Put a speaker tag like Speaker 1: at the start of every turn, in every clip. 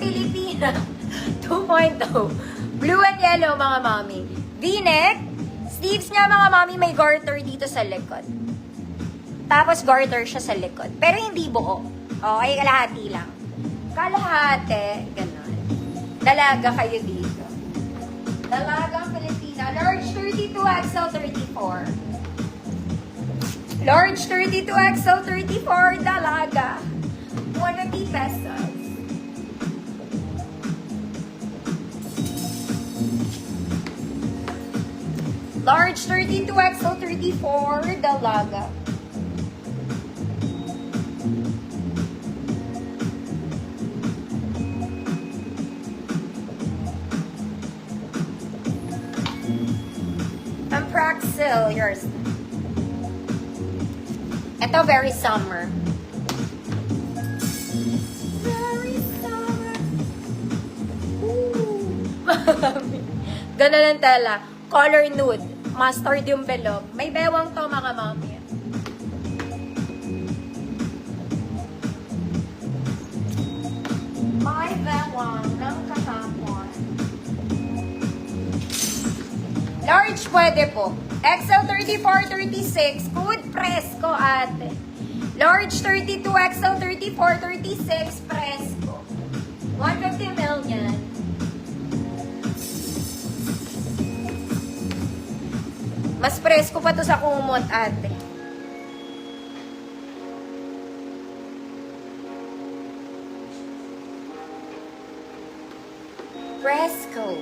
Speaker 1: Pilipina 2.0. Blue and yellow, mga mami. V-neck. Sleeves niya, mga mami, may garter dito sa likod. Tapos garter siya sa likod. Pero hindi buo. Okay, kalahati lang. Kalahati. Ganon. Dalaga kayo dito. Dalagang Pilipina. Large 32, XL 34. Large 32, XL 34. Dalaga. 150 pesos. Large 32, XL 34, dalaga. And Praxil, yours. Ito, very summer. Very summer. Ooh. Ganun ang tela. Color nude. Mustard yung below. May bewang to, mga mami. May bewang ng kahapon. Large pwede po. XL 34, 36. Good Fresco, ate. Large 32, XL 34, 36. Fresco. 150 million. Mas presko pa to sa kumot, ate. Presko.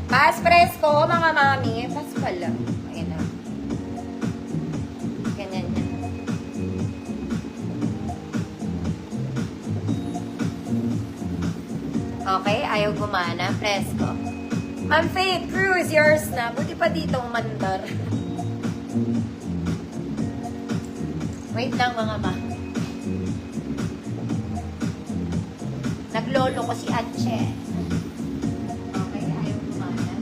Speaker 1: Mas presko, mga mami. Pas pala. Ayan na. Ganyan yan. Okay, ayaw gumana. Presko. Ma'am Faith, Cruz, yours na. Buti pa ditong mandar. Wait lang, mga ma. Naglolo ko si Atche. Okay, ayaw gumana.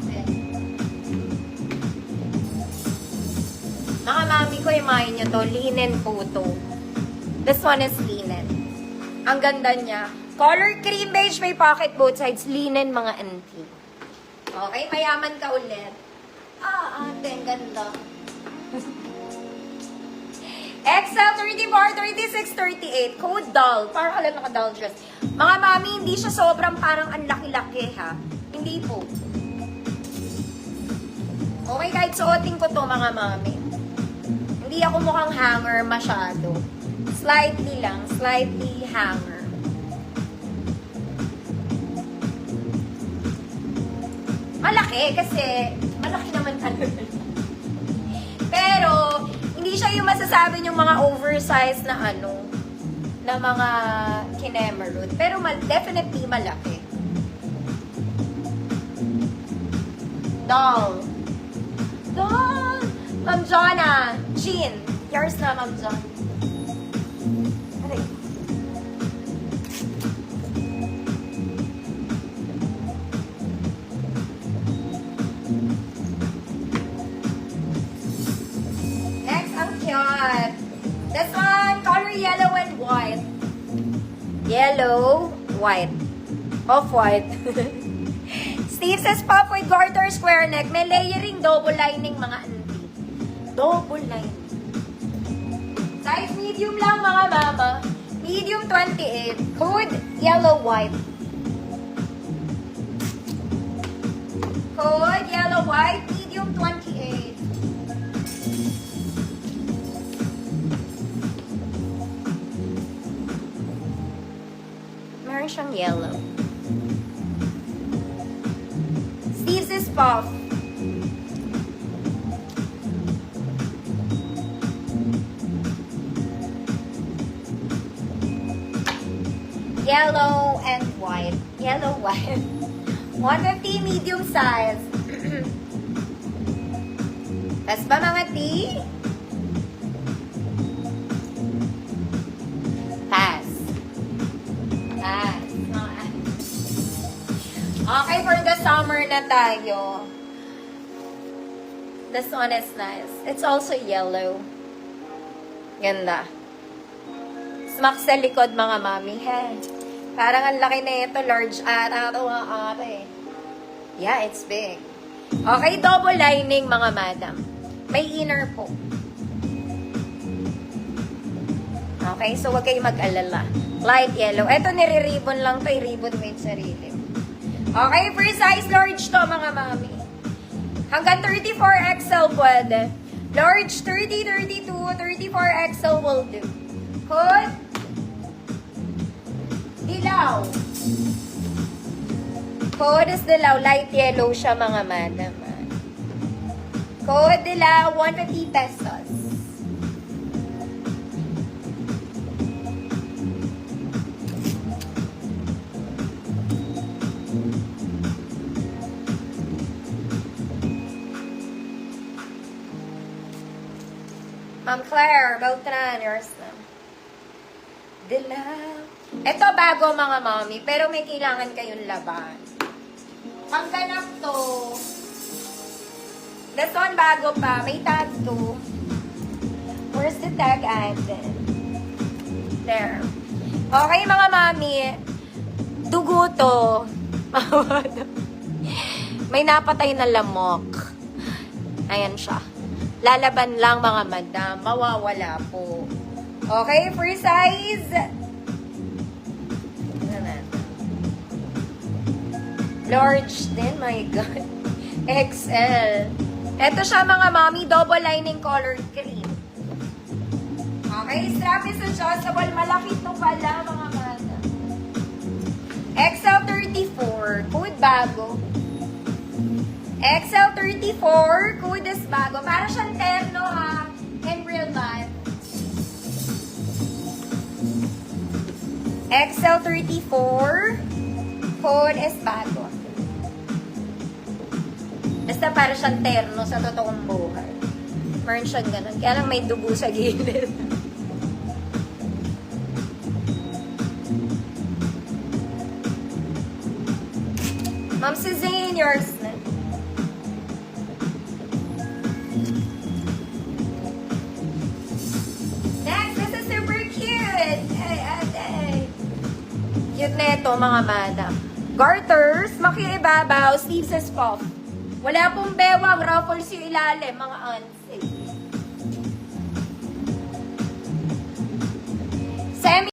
Speaker 1: Mga mami ko, imahin nyo to. Linen po to. This one is linen. Ang ganda niya. Color cream beige, may pocket both sides. Linen, mga antique. Okay, mayaman ka ulit. Ate, ang ganda. XL 34, 36, 38. Code doll. Parang alam naka-doll dress. Mga mami, hindi siya sobrang parang ang laki-laki, ha? Hindi po. Okay, kahit suotin ko to, mga mami. Hindi ako mukhang hanger masyado. Slightly lang. Slightly hanger. Malaki kasi malaki naman talaga. Pero hindi siya yung masasabi yung mga oversized na ano, na mga kinemerud. Pero definitely malaki. Doll. Doll! Ma'am Jonna. Jean. Yours na, Ma'am John. Aray. Cute. This one, color yellow and white. Yellow, white. Off-white. Steve says pop with garter square neck. May layering, double lining, mga auntie. Double lining. Size medium lang, mga mama. Medium 28. Code yellow, white. Code yellow, white. Medium 28. Meron siyang yellow. Sleeves is puff. Yellow and white. Yellow, white. 150 medium size. Tas ba mga tea? Pass. Pass. Okay, for the summer na tayo. This one is nice. It's also yellow. Ganda. Smack sa likod, mga mami. He. Parang ang laki na ito. Large ata. Ito mga ate. Yeah, it's big. Okay, double lining, mga madam. May inner po. Okay, so wag kayo mag-alala. Light yellow. Ito, nire-ribbon lang to. I-ribbon mo yung sarili. Okay, free size large to, mga mami. Hanggang 34XL pwede. Large, 30, 32, 34XL will do. Hood. Dilaw. Hood is dilaw. Light yellow siya, mga madam. Code dilaw, 150 pesos. Ma'am Claire, about na, yours na. Dilaw. Ito bago, mga mami, pero may kailangan kayong laban. Ang ganap to. This one bago pa. May tag to. Where's the tag item? There. Okay, mga mami. Dugo to. May napatay na lamok. Ayan siya. Lalaban lang, mga madam. Mawawala po. Okay, free size. Large din, my God. XL. Ito siya, mga mami, double lining color cream. Okay, strap is adjustable. Malaki to pala, mga mata. XL34, code bago. XL34, code is bago. Para siyang terno, ha, in real life. XL34, code is bago. Basta para siyang terno sa totoong buhay. Meron siyang ganun. Kaya lang may dugo sa gilid. Ma'am Suzanne, yours na. Next, this is super cute. Cute na ito, mga madam. Garters, makiibabaw, sleeves is puff. Wala pong bewang, ruffles yung ilalim, mga unsafe. Semi